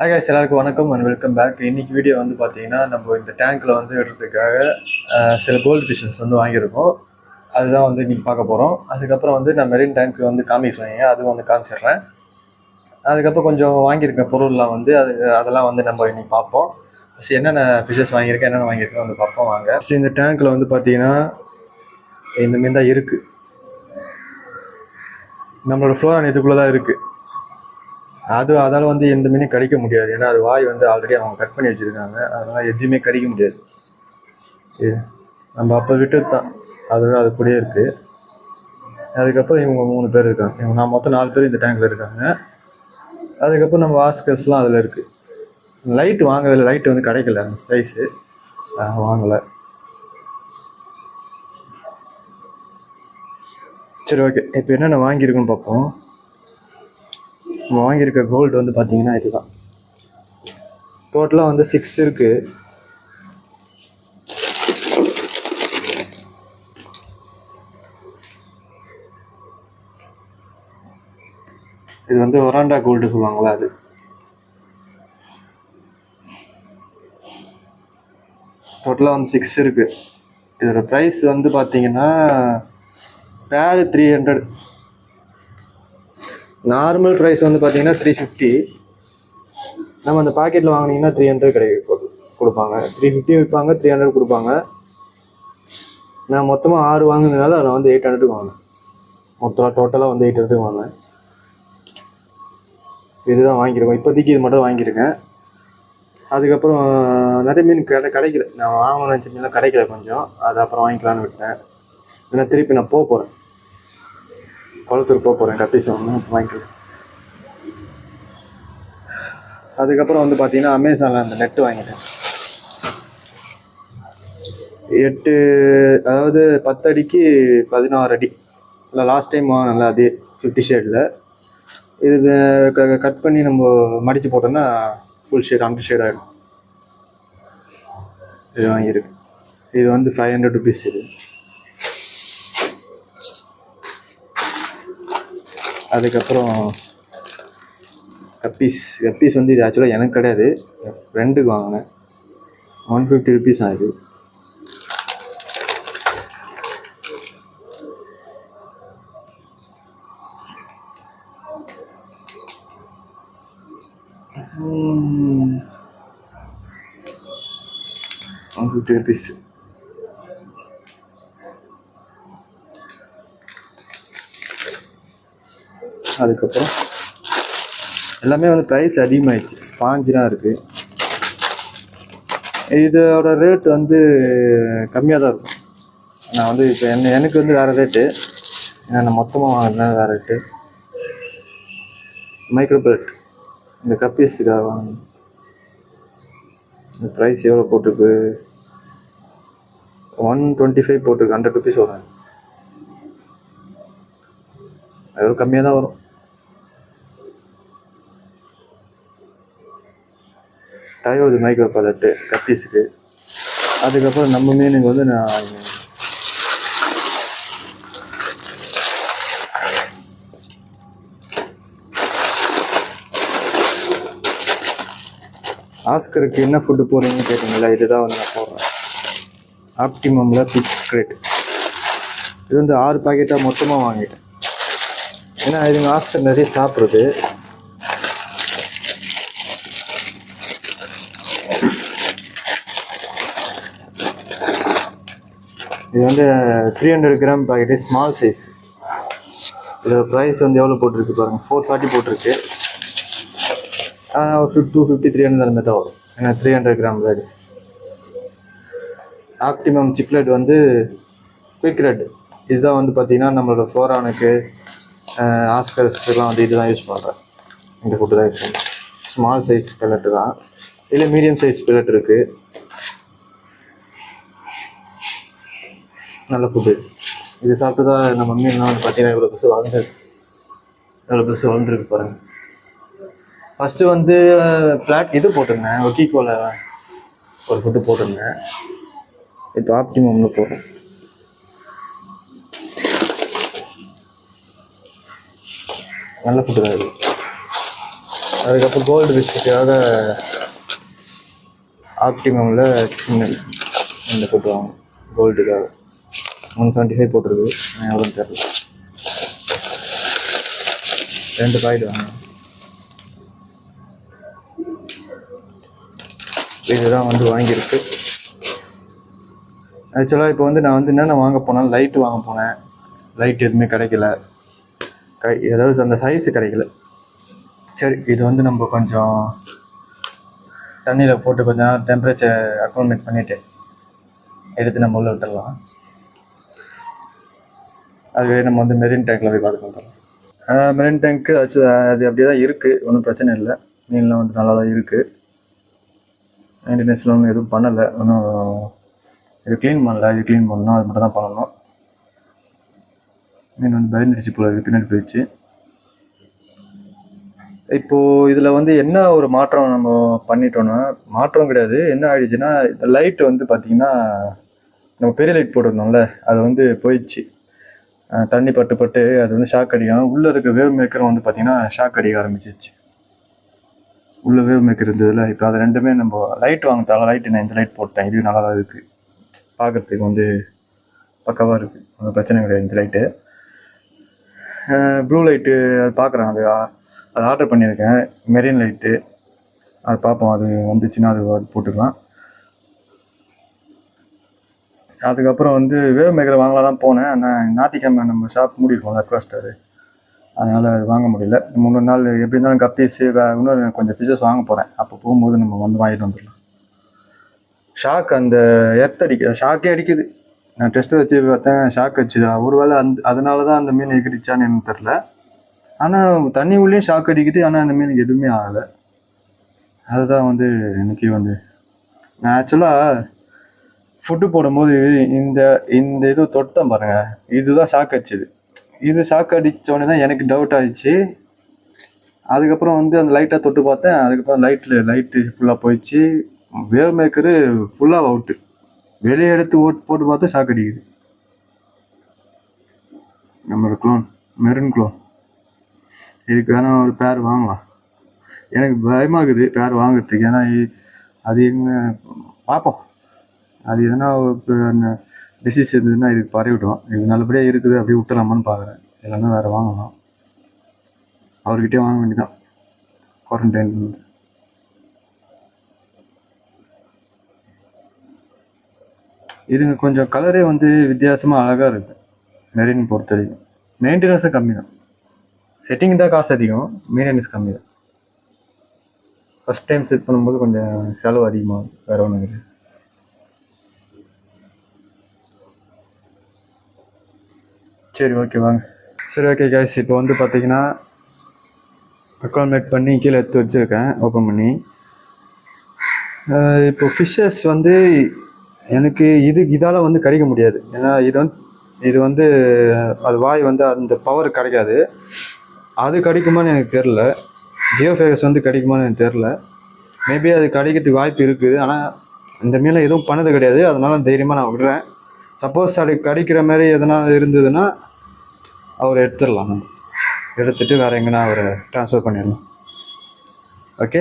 Hi guys, எல்லாருக்கும் வணக்கம் and welcome back. இன்னைக்கு வீடியோ வந்து பார்த்தீங்கன்னா நம்ம இந்த டேங்க்கில் வந்து எடுக்கிறதுக்காக சில கோல்டு ஃபிஷஸ் வந்து வாங்கியிருக்கோம். அதுதான் வந்து இன்றைக்கி பார்க்க போகிறோம். அதுக்கப்புறம் வந்து நான் மெரின் டேங்க் வந்து காமிக்கிறேன், அதுவும் வந்து காமிச்சிடுறேன். அதுக்கப்புறம் கொஞ்சம் வாங்கியிருக்க பொருள்லாம் வந்து அதெல்லாம் வந்து நம்ம இன்றைக்கி பார்ப்போம். ஃபஸ்ட் என்னென்ன ஃபிஷஸ் வாங்கியிருக்கேன், என்னென்ன வாங்கியிருக்கேன் வந்து பார்ப்போம் வாங்க. ஃபஸ்ட் இந்த டேங்க்கில் வந்து பார்த்தீங்கன்னா இந்த மாரி தான் இருக்குது. நம்மளோட ஃப்ளோரான் இதுக்குள்ளே தான் இருக்குது. அதால் வந்து எந்த மீனும் கடிக்க முடியாது, ஏன்னா அது வாய் வந்து ஆல்ரெடி அவங்க கட் பண்ணி வச்சுருக்காங்க. அதனால் எதுவுமே கடிக்க முடியாது. நம்ம அப்போ விட்டது தான், அது கூடயே இருக்குது. அதுக்கப்புறம் இவங்க 3 பேர் இருக்காங்க. நான் மொத்தம் 4 பேர் இந்த டேங்கில் இருக்காங்க. அதுக்கப்புறம் நம்ம ஆஸ்கர்ஸ்லாம் அதில் இருக்குது. லைட்டு வாங்கவே இல்லை, லைட்டு வந்து கிடைக்கல, அந்த சைஸு வாங்கலை. சரி, ஓகே. இப்போ என்னென்ன வாங்கியிருக்குன்னு பார்ப்போம். நம்ம வாங்கியிருக்க கோல்டு வந்து பார்த்தீங்கன்னா இதுதான். டோட்டலாக வந்து 6 இருக்குது. இது வந்து ஒராண்டா கோல்டு சொல்லுவாங்களா, அது. டோட்டலாக வந்து 6 இருக்குது. இதோட ப்ரைஸ் வந்து பார்த்தீங்கன்னா பேர் 300. நார்மல் ப்ரைஸ் வந்து பார்த்தீங்கன்னா 350. நம்ம அந்த பாக்கெட்டில் வாங்கினீங்கன்னா 300 கொடுப்பாங்க. 350 விற்பாங்க, 300 கொடுப்பாங்க. நான் மொத்தமாக 6 வாங்கினதுனால நான் வந்து 800 வாங்கினேன். டோட்டலாக வந்து 800 வாங்கினேன். இதுதான் வாங்கியிருக்கோம் இப்போதைக்கு, இது மட்டும் வாங்கியிருக்கேன். அதுக்கப்புறம் நிறைய மீன் கிடைக்கல. நான் வாங்கணும்னு நினச்ச மீன்லாம் கிடைக்கல கொஞ்சம். அது அப்புறம் வாங்கிக்கலான்னு விட்டேன். ஏன்னா திருப்பி நான் போகிறேன், குளத்தூர் போகிறேன், கப்பீஸ் வாங்கிக்கலாம். அதுக்கப்புறம் வந்து பார்த்தீங்கன்னா அமேசானில் அந்த நெட்டு வாங்கிட்டேன். 8, அதாவது 10 அடிக்கு 16 அடி. இல்லை, லாஸ்ட் டைம் வாங்கினல அதே 50 ஷேடில். இது கட் பண்ணி நம்ம மடித்து போட்டோம்னா ஃபுல் ஷேட் 100 ஷேட் ஆகிடும். இது வாங்கியிருக்கு. இது வந்து 500 ருபீஸ். இது அதுக்கப்புறம் கப்பீஸ் வந்து இது ஆக்சுவலாக எனக்கு கிடையாது, ஃப்ரெண்டுக்கு வாங்கினேன். 150 ருபீஸ் ஆகுது. ₹150. அதுக்கப்புறம் எல்லாமே வந்து ப்ரைஸ் அதிகமாகிடுச்சு. ஸ்பாஞ்செலாம் இருக்குது. இதோட ரேட் வந்து கம்மியாக தான் இருக்கும். நான் வந்து இப்போ எனக்கு வந்து வேறு ரேட்டு, ஏன்னா நான் மொத்தமாக வாங்கினேன் வேறு ரேட்டு. மைக்ரோபிளட் இந்த கப்பீஸுக்காக வாங்கினேன். இந்த ப்ரைஸ் எவ்வளோ போட்டிருக்கு? 125 போட்டிருக்கு. 100 ருபீஸ் வரும். எவ்வளோ கம்மியாக தான் வரும். டையோது மைக்ரோ பலட்டு கப்பீஸுக்கு. அதுக்கப்புறம் நம்ம மீனுக்கு வந்து நான் ஆஸ்கருக்கு என்ன ஃபுட்டு போடுறீங்கன்னு கேட்டீங்களா, இதுதான் வந்து நான் போடுறேன். ஆப்டிமமில் பிக் கிரேட். இது வந்து 6 பாக்கெட்டாக மொத்தமாக வாங்கிட்டேன். ஏன்னா இதுங்க ஆஸ்கர் நிறைய சாப்பிட்றது. இது வந்து 300 கிராம் பாக்கெட்டு, ஸ்மால் சைஸ். இதோட ப்ரைஸ் வந்து எவ்வளோ போட்டிருக்கு பாருங்கள், 440 போட்டிருக்கு. 250, 300 அந்த மாதிரி தான் வரும். ஏன்னா 300 கிராம் தான். ஆப்டிமம் சிக்லெட் வந்து குயிக் ரெட். இதுதான் வந்து பார்த்திங்கன்னா நம்மளோட ஃப்ளோரானுக்கு, ஆஸ்கர்ஸ்லாம் வந்து இதுதான் யூஸ் பண்ணுறேன். இந்த ஃபுட்டு தான் யூஸ் பண்ணுறேன். ஸ்மால் சைஸ் பெல்லட்டு தான். இல்லை மீடியம் சைஸ் பெல்லட் இருக்குது. நல்ல ஃபுட்டு. இது சாப்பிட்டு தான் நம்ம மீன்லாம் வந்து பார்த்தீங்கன்னா இவ்வளோ பெருசு வளர்ந்துருக்கு பாருங்கள். ஃபஸ்ட்டு வந்து இது போட்டிருந்தேன், ஒக்கிக்கோல ஒரு ஃபுட்டு போட்டிருந்தேன். இப்போ ஆப்டிமம்னு போடுறேன். நல்ல ஃபுட்டு தான் இது. அதுக்கப்புறம் கோல்டு விஷயத்துக்காக ஆப்டிமமில் சிக்னல் இந்த போட்டுருவாங்க கோல்டுக்காக 175 போட்டிருக்கு. எவ்வளோன்னு தெரியல. 2 பாக்கெட் வாங்க. இதுதான் வந்து வாங்கியிருக்கு. ஆக்சுவலாக இப்போ வந்து நான் வந்து என்னென்ன வாங்க போனேன், லைட்டு வாங்க போனேன். லைட் எதுவுமே கிடைக்கல. ஏதாவது அந்த சைஸு கிடைக்கல. சரி, இது வந்து நம்ம கொஞ்சம் தண்ணியில் போட்டு கொஞ்சம் டெம்பரேச்சர் அக்கௌண்ட்மெண்ட் பண்ணிவிட்டு எடுத்து நம்ம உள்ள விட்டுடலாம். அதுவே நம்ம வந்து மெரின் டேங்க்கில் போய் பார்த்து வந்துடலாம். மெரின் டேங்க்கு அது அப்படியே தான் இருக்குது, ஒன்றும் பிரச்சனை இல்லை. மீன்லாம் வந்து நல்லா தான் இருக்குது. மெயின்டெனன்ஸில் ஒன்றும் எதுவும் பண்ணலை. ஒன்றும் இது க்ளீன் பண்ணல. இது க்ளீன் பண்ணணும், அது மட்டும் தான் பண்ணணும். மீன் வந்து பயந்துருச்சு போல இருக்குது, பின்னாடி போயிடுச்சு. இப்போது இதில் வந்து என்ன ஒரு மாற்றம் நம்ம பண்ணிட்டோன்னா, மாற்றம் கிடையாது, என்ன ஆகிடுச்சுன்னா இந்த லைட்டு வந்து பார்த்திங்கன்னா நம்ம பெரிய லைட் போட்டிருந்தோம்ல, அது வந்து போயிடுச்சு. தண்ணி பட்டு அது வந்து ஷாக் அடிக்கும். உள்ளே இருக்க வேவ் மேக்கரும் வந்து பார்த்திங்கன்னா ஷாக் அடிக்க ஆரம்பிச்சிச்சு. உள்ள வேவ் மேக்கர் இருந்ததில்ல, இப்போ அது ரெண்டுமே நம்ம லைட் வாங்க லைட்டு நான் இந்த லைட் போட்டேன். இது நல்லா தான் இருக்குது, பார்க்குறதுக்கு வந்து பக்காவாக இருக்குது, ஒன்றும் பிரச்சனை கிடையாது. இந்த லைட்டு ப்ளூ லைட்டு அது பார்க்குறேன், அது ஆர்டர் பண்ணியிருக்கேன். மெரின் லைட்டு அது பார்ப்போம், அது வந்துச்சுன்னா அது போட்டுக்கலாம். அதுக்கப்புறம் வந்து வேவ் மேக்கர் வாங்கலாம் போனேன். ஆனால் ஞாயிற்றுக்கிழமை நம்ம ஷாப் மூடிருக்கோம், அக்வாஸ்டரு, அதனால் அது வாங்க முடியல. 3 நாள் எப்படி இருந்தாலும் கப்பீஸு இன்னும் கொஞ்சம் ஃபிஷ்ஷஸ் வாங்க போகிறேன். அப்போ போகும்போது நம்ம வந்து வாங்கிட்டு வந்துடலாம். ஷாக் அந்த ஷாக்கே அடிக்குது. நான் டெஸ்ட்டு வச்சு பார்த்தேன், ஷாக் அடிச்சுது. ஒருவேளை அதனால தான் அந்த மீன் எகிரிச்சான்னு எனக்கு தெரில. ஆனால் தண்ணி உள்ளேயும் ஷாக் அடிக்குது, ஆனால் அந்த மீனுக்கு எதுவுமே ஆகலை. அதுதான் வந்து எனக்கு வந்து நான் ஆக்சுவலாக ஃபுட்டு போடும்போது இந்த இது தொட்டேன் பாருங்கள், இதுதான் ஷாக் அடிச்சுது. இது ஷாக் அடித்தோடனே தான் எனக்கு டவுட் ஆகிடுச்சு. அதுக்கப்புறம் வந்து அந்த லைட்டாக தொட்டு பார்த்தேன். அதுக்கப்புறம் லைட்டு ஃபுல்லாக போயிடுச்சு. வேவ் மேக்கரு ஃபுல்லாக அவுட்டு. வெளியே எடுத்து போட்டு பார்த்தா ஷாக் அடிக்குது. நம்மளோட க்ளோன், மெரூன் க்ளோன், இதுக்கு வேணால் ஒரு பேர் வாங்கலாம். எனக்கு பயமாகுது பேர் வாங்குறதுக்கு. ஏன்னா அது என்ன பார்ப்போம், அது எதனா டிசீஸ் இருந்ததுன்னா இதுக்கு பரவிவிடும். இது நல்லபடியாக இருக்குது, அப்படியே விட்டுலாமான்னு பார்க்குறேன். இல்லைன்னா வேறு வாங்கலாம். அவர்கிட்டே வாங்க வேண்டியதான் குவாரண்டைன். இதுங்க கொஞ்சம் கலரே வந்து வித்தியாசமாக அழகாக இருக்குது. மெரின் பொறுத்த வரைக்கும் மெயின்டெனன்ஸும் கம்மி தான். செட்டிங் தான் காசு அதிகம், மெயின்டெனன்ஸ் கம்மி தான். ஃபஸ்ட் டைம் செட் பண்ணும்போது கொஞ்சம் செலவு அதிகமாகும், வேறு ஒன்றும் இல்லை. சரி, ஓகே, வாங்க. சரி, ஓகே கைஸ், இப்போ வந்து பார்த்தீங்கன்னா அக்காமடேட் பண்ணி கீழே எடுத்து வச்சுருக்கேன், ஓப்பன் பண்ணி. இப்போ ஃபிஷ்ஷஸ் வந்து எனக்கு இதால் வந்து கிடைக்க முடியாது. ஏன்னா இது வந்து அது வாய் வந்து அந்த பவர் கிடைக்காது. அது கிடைக்குமான்னு எனக்கு தெரில. ஜியோஃபேகஸ் வந்து கிடைக்குமான்னு எனக்கு தெரில. மேபி அது கிடைக்கிறதுக்கு வாய்ப்பு இருக்குது. ஆனால் இந்த மீனை எதுவும் பண்ணது கிடையாது, அதனால் தைரியமாக நான் விடுறேன். சப்போஸ் அது கிடைக்கிற மாதிரி எதனா இருந்ததுன்னா அவரை எடுத்துடலாம். நம்ம எடுத்துகிட்டு வேறு எங்கன்னா அவரை ட்ரான்ஸ்ஃபர் பண்ணிடலாம். Okay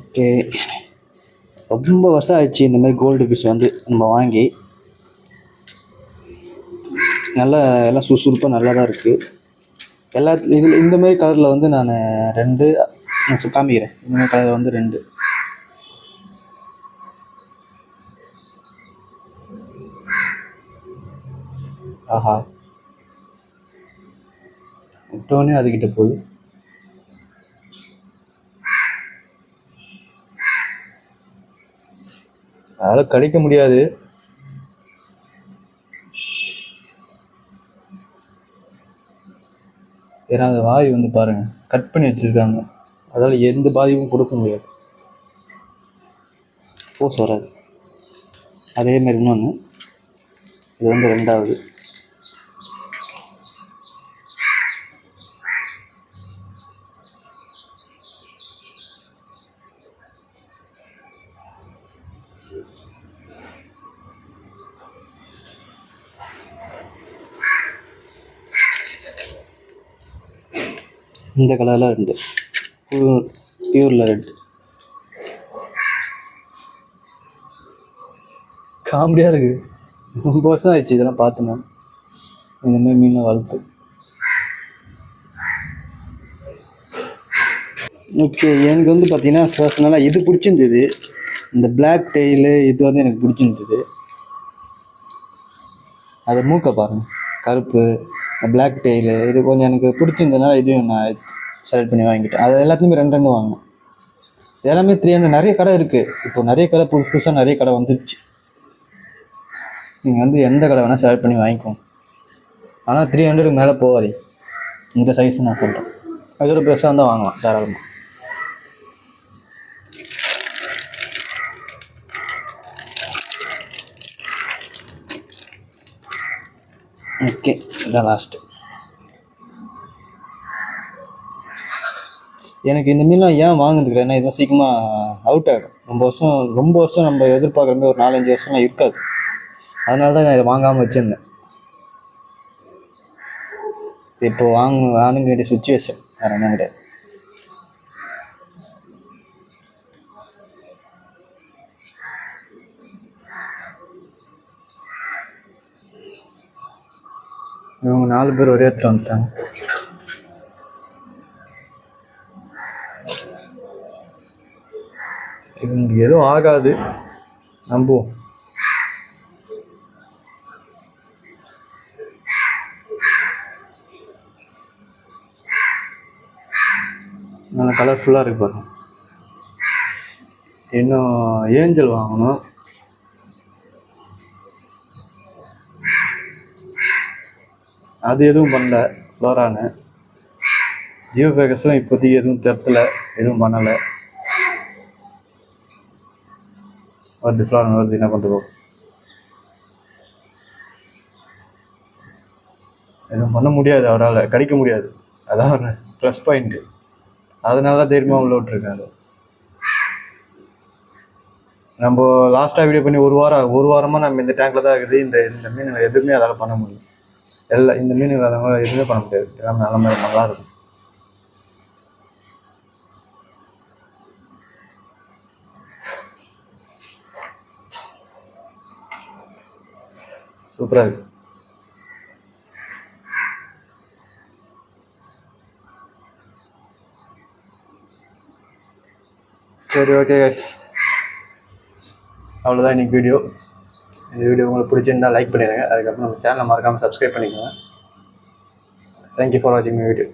okay. ரொம்ப வருஷம் ஆயிடுச்சு இந்த மாதிரி கோல்டு ஃபிஷ் வந்து நம்ம வாங்கி. நல்லா எல்லாம் சுறுசுறுப்பாக நல்லா தான் இருக்குது. இதில் இந்த மாதிரி கலரில் வந்து நான் 2 காமிக்கிறேன். இந்த மாதிரி கலரில் வந்து 2. ஆஹா, விட்டோன்னே அதுக்கிட்ட போகுது. அதனால் கடிக்க முடியாது. ஏன்னா அந்த வாய் வந்து பாருங்கள் கட் பண்ணி வச்சுருக்காங்க, அதால் எந்த பாதிப்பும் கொடுக்க முடியாது, ஃபோர்ஸ் வராது. அதேமாதிரி இன்னொன்று, இது வந்து 2வது. இந்த கலரில் ரெண்டு பியூரில் ரெண்டு. காமெடியாக இருக்குது. ரொம்ப வருஷம் ஆயிடுச்சு இதெல்லாம் பார்த்து. நான் இந்தமாதிரி மீனை வளர்த்து. ஓகே, எனக்கு வந்து பார்த்தீங்கன்னா பர்சனலாக இது பிடிச்சிருந்தது. இந்த பிளாக் டெய்லு இது வந்து எனக்கு பிடிச்சிருந்தது. அது மூக்கை பாருங்கள், கருப்பு. பிளாக் டெய்லு இது கொஞ்சம் எனக்கு பிடிச்சிருந்ததுனால இதையும் நான் செலக்ட் பண்ணி வாங்கிட்டேன். அது எல்லாத்துலேயுமே 2 வாங்கினேன். எல்லாமே 300. நிறைய கடை இருக்குது இப்போ, நிறைய கடை புதுசாக நிறைய கடை வந்துடுச்சு. நீங்கள் வந்து எந்த கடை வேணால் செலக்ட் பண்ணி வாங்கிக்கோங்க. ஆனால் 300 மேலே போகாது இந்த சைஸ். நான் சொல்கிறேன், அதோட பெருசாக இருந்தால் வாங்கலாம் தாராளமாக. ஓகே, இதான் லாஸ்ட்டு. எனக்கு இந்த மீன்லாம் ஏன் வாங்குறதுக்கு, ஏன்னா இதெல்லாம் சீக்கிரமாக அவுட் ஆகிடும். ரொம்ப வருஷம் நம்ம எதிர்பார்க்குற மாதிரி ஒரு 4-5 வருஷம்லாம் இருக்காது. அதனால தான் நான் இதை வாங்காமல் வச்சுருந்தேன். இப்போ வாங்க வேண்டிய சுச்சுவேஷன், வேறு என்ன கிடையாது. இவங்க 4 பேர் ஒரே இடத்துல வந்துட்டாங்க. இவங்க எதுவும் ஆகாது, நம்புவோம். நல்லா கலர்ஃபுல்லாக இருக்கு பாருங்க. இன்னும் ஏஞ்சல் வாங்கணும். அது எதுவும் பண்ணல. ஃப்ளோரானு ஜியோ ஃபேகஸும் இப்போதைக்கு எதுவும் தெப்பல, எதுவும் பண்ணலை. வருது ஃப்ளோரான் வருது, என்ன பண்ணுறோம், எதுவும் பண்ண முடியாது, அவரால் கடிக்க முடியாது. அதான் ஒரு ப்ளஸ் பாயிண்ட்டு. அதனால தான் தைரியமாக உள்ள விட்ருக்காரு. நம்ம லாஸ்ட்டாக வீடியோ பண்ணி ஒரு வாரமாக நம்ம இந்த டேங்கில் தான் இருக்குது. இந்த மீன் எதுவுமே அதால் பண்ண முடியும். இந்த மீன் இல்லாதவங்க எதுவுமே பண்ண முடியாது. எல்லாமே நல்ல மாதிரி நல்லா இருக்கும். சூப்பராக இருக்கு. சரி, ஓகே கைஸ், அவ்வளோதான் இன்றைக்கி வீடியோ. இந்த வீடியோ உங்களுக்கு பிடிச்சிருந்தால் லைக் பண்ணிடுங்க. அதுக்கப்புறம் நம்ம சேனலை மறக்காமல் சப்ஸ்கிரைப் பண்ணிக்கோங்க. தேங்க்யூ ஃபார் வாட்சிங் மை வீடியோ.